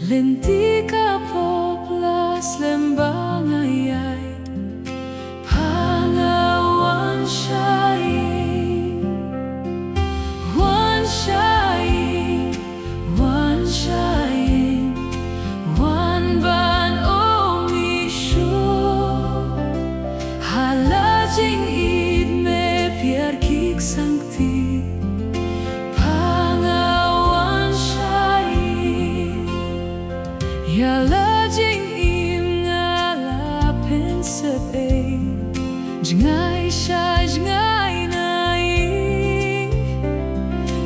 Lynti kapoplas lembang ïaid Pangawang siya'y Wan siya'y Wan siya'y Wan ban o misyo Halajing ïaid me pyar kik sangti Yalajing im ngalapin sepay Jngay siya, jngay naing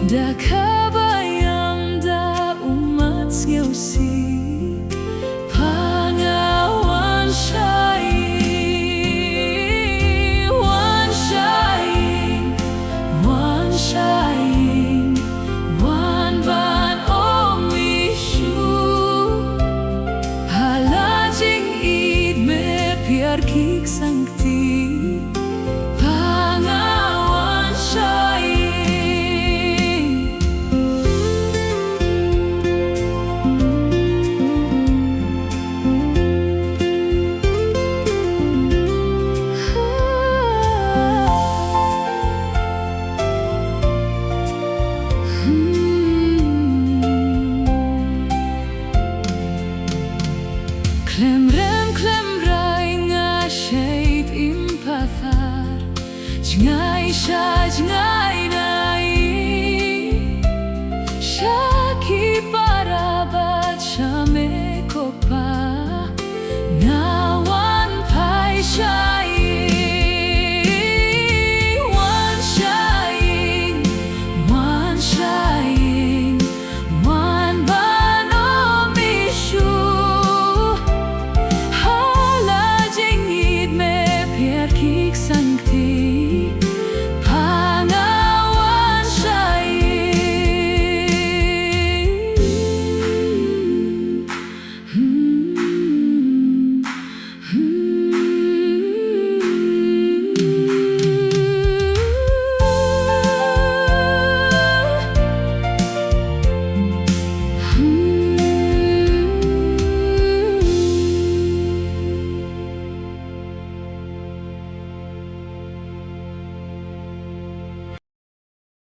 Da kabayang da umat ngewsi Pangawan siya'y Wan siya'y Wan siya'y Wan ban o misyo Pyar kik sangti Pangawan siya'y Klemrem Jngay siya, jngay